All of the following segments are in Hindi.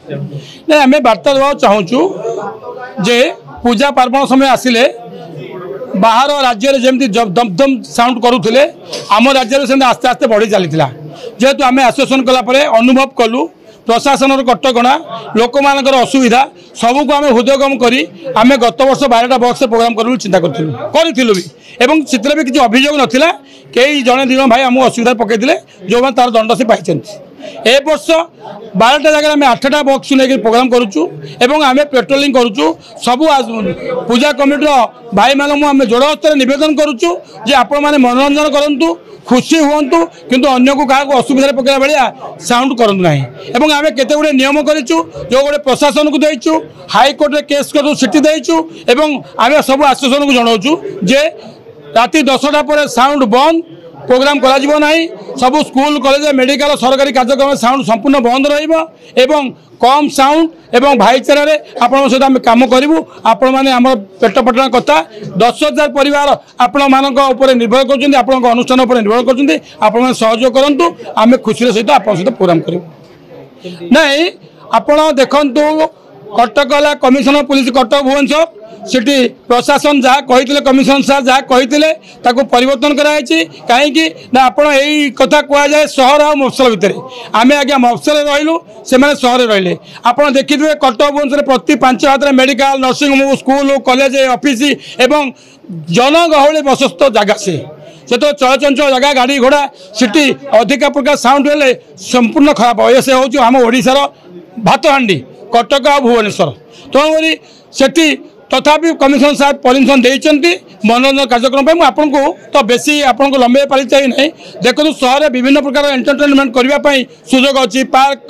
नहीं आम बार्ता देवा चाहूँ जे पूजा पार्वण समय आसिले बाहर राज्य में जमी दमदम साउंड करुले आम राज्य में आस्ते आस्ते बढ़ी चली जेहेतु आम आसोसिएसन कलापर अनुभव कलु प्रशासन कटकणा लोक मान असुविधा सबको आम हृदयगम करी आम गत वर्ष 12टा बक्स प्रोग्राम करूँ चिंता करूँ भी एवं चित्र भी किसी अभियोग नाला कई जड़े दिज भाई आमको असुविधा पकड़े जो मैंने तार दंड से पाई ए वर्ष 12टा जगह आम 8टा बक्स नहीं प्रोग्राम करुचु एवं आम पेट्रोलिंग करुचु सबू पूजा कमिटर भाई मान आम जोड़ हस्तर नवेदन करुचु जे आपण मैंने मनोरंजन करूँ खुशी हूँ किंतु अन्य को क्या असुविधा पकड़ा भाया साउंड करूँ ना एवं आम केते गुड़े नियम करूँ जो गोटे प्रशासन को देचु हाईकोर्ट में केस करूँ सीटी देचु एवं आम सब आसोसिएसन को जनाऊँ जे राति 10टा पर साउंड बंद प्रोग्राम करा ना सबू स्कूल कॉलेज मेडिकल सरकारी कार्यक्रम साउंड संपूर्ण बंद रही कम साउंड एवं भाईचारे आपण सहित आम कम करूँ आपण मैंने आम पेट पटना कथा 10,000 परिवार आपण मान निर्भर कर अनुष्ठान निर्भर कर सहयोग करूँ आम खुशी सहित आप सहित प्रोग्राम करूँ नहीं आपण देखु Cuttack commissioner police Cuttack Bhubaneswar city प्रशासन जहाँ कही कमिशनर साहब जहाँ कही परिवर्तन कराई कहीं आप कथा कहुए सहर आ मफसल भितर आम आज्ञा मफसल रही से सहर रही आप देखिए कटक भुवनेश्वर प्रति 5 हाथ medical nursing home school college office एवं जनगहली प्रशस्त जगह से तो चलचंचल जगह गाड़ी घोड़ा सिटी अधिका प्रकार साउंड हेल्ले संपूर्ण खराब हो से हूँ आम ओडार भातहांडी कटक आ भुवनेश्वर तेणुक सेठी तथापि कमिशनर साहब परमिशन देते मनोरंजन कार्यक्रम आपन को तो बेसी आपन को लंबे पाली चाहिए नहीं देखो सहर में विभिन्न प्रकार एंटरटेनमेंट करने सुजोग अच्छी पार्क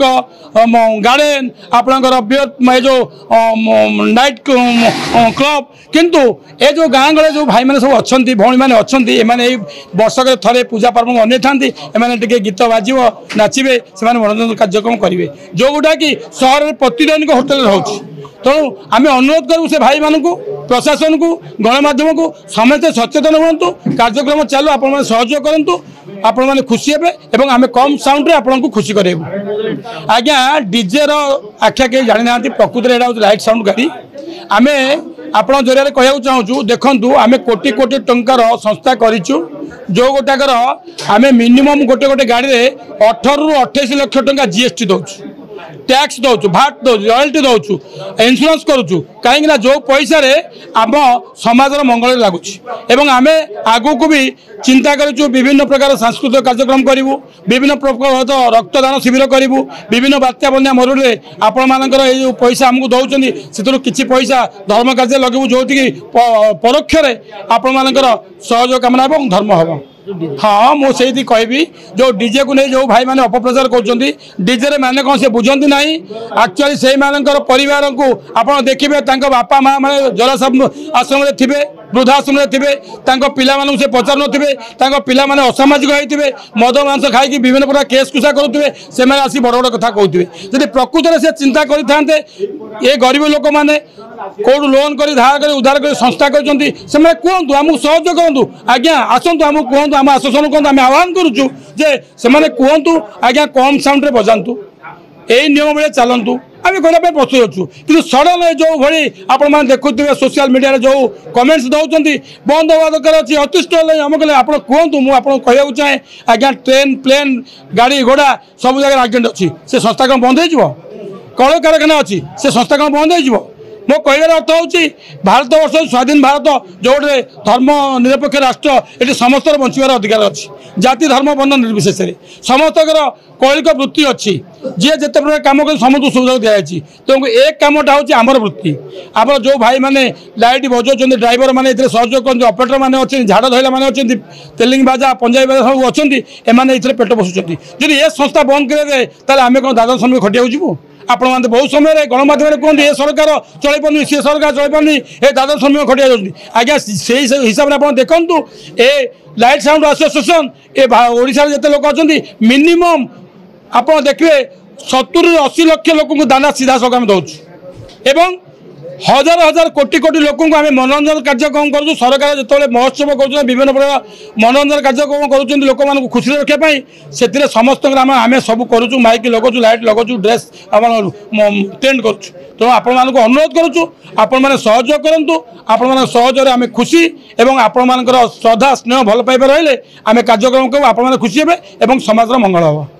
गार्डन आपंकर जो नाइट क्लब किंतु ए जो गाँ गले जो भाई मैंने सब अच्छा भौणी मैंने अच्छा एमाने वर्षक थे पूजा पर्व अने था एमाने गीत बाजिव नाचे से मनोरंजन कार्यक्रम करेंगे जो गुटा कि सहर में प्रतिदिन होटेल रोचे तेणु आम अनुरोध करूँ से भाई मानू प्रशासन को गणमाध्यम को समस्ते सचेतन हूँ कार्यक्रम चालू आप सहयोग करूँ आपण मैंने खुशी हे आम कम साउंड आपको खुशी करेबू आज्ञा डीजे आख्या कहीं जानी ना प्रकृति में लाइट साउंड गाड़ी आम आप जरिए कहूँ चाहूँ देखूँ आम कोटी कोटी टंकार संस्था करूँ जो गोटाकर आम मिनिमम गोटे गोटे गाड़ी में 18 ରୁ 28 लाख टंका जीएसटी दौचु टैक्स दौचु भाट दौचु रॉयल्टी दौचु इंश्योरेंस करुचु कहीं जो पैसा आम समाजर मंगल लगुच एवं आम आगू को भी चिंता करूँ विभिन्न प्रकार सांस्कृतिक कार्यक्रम करूँ विभिन्न प्रकार रक्तदान शिविर करूँ विभिन्न बात्या बन्या मरुड़े आपण मानकर जो पैसा आमको दौरान से किसी पैसा धर्म कार्य लगेबू जो परोक्ष आपण मानकर सहयोग कामना और धर्म हम हाँ मुझे कहबी जो डीजे को नहीं जो भाई मैंने अपप्रचार कर डीजे माने कौन से बुझती ना एक्चुअली से परिवार को आप देखिए बापा माँ मैंने जराश्रम आश्रम थे वृद्धाश्रम थे पिला से पचार थे पिला असामाजिक होते मद मांस खाई विभिन्न प्रकार केस कुसा करुवे से आसी बड़ बड़ कथा कहते जब प्रकृत में से चिंता करते ये गरीब लोक मैंने कौटू लोन कर धार कर उधार कर संस्था कर कहतु आमको सहयोग करूँ आज्ञा आसतु आमको कहतु आम आसोसन कहतु आम आह्वान करुचु जे से कहतु आज्ञा कम साउंड बजातु यही नियम भाई चलतु आम कहना प्रस्तुत अच्छु कि सडन जो भाई आपण देखुए सोशल मीडिया जो कमेंट्स दौरान बंद हवा दरकार अच्छी अतिष्ट आम कहले आप कहतु मुझे कहूँ चाहे आज्ञा ट्रेन प्लेन गाड़ी घोड़ा सब जगह एक्सीडेंट अच्छी से संस्था कौन बंद हो कल कारखाना अच्छी से संस्था कौन बंद हो मो कहर अर्थ हूँ भारत वर्ष स्वाधीन भारत जो गोटे धर्म निरपेक्ष राष्ट्र ये समस्त बचार अधिकार अच्छी जाति धर्म वर्ण निर्विशेष समस्त कौलिक वृत्ति अच्छी जी जिते प्रकार कम कर समस्त सुविधा दिखाई तेणु एक कमटा हूँ आमर वृत्ति आम जो भाई मैंने लाइट बजाऊँ ड्राइवर मैंने सहयोग कर ऑपरेटर मैंने अच्छे झाड़ धैला मैंने अच्छे तेलिंग बाजा पंजाबी बाजा सब अच्छा एमाने पेट पोषुच्च जब ये संस्था बंद करेंगे आम कौन दादा समय खटिया जीवु आपण मैंने बहुत समय गणमाध्यम कहते ये सरकार चल पानी सी सरकार चल पानी ये दादा श्रमिक खटिया जाऊँगी आज्ञा से हिसाब से आप देखु ए लाइट साउंड एसोसिएशन ए ओडिशा जिते लोक अच्छा मिनिमम आप देखिए 70 ରୁ 80 लक्ष लोक दाना सीधा सकाम दौर एवं हजार हजार कोटी कोटी लोक आम मनोरंजन कार्यक्रम करूँ सरकार जो महोत्सव कर विभिन्न प्रकार मनोरंजन कार्यक्रम कर लोक मान खुशी रखापी से समस्त आम सब करूँ माइक लगुचु लाइट लगुचु ड्रेस टेंट करूँ तेणु आपण मान अनुरोध करुँ आपण मैंने सहयोग करूँ आपण मान सहयोग आम खुशी और आपण मान श्रद्धा स्नेह भल पाइबा रही आम कार्यक्रम करूँ आपण मैंने खुशी हे समाज मंगल हम।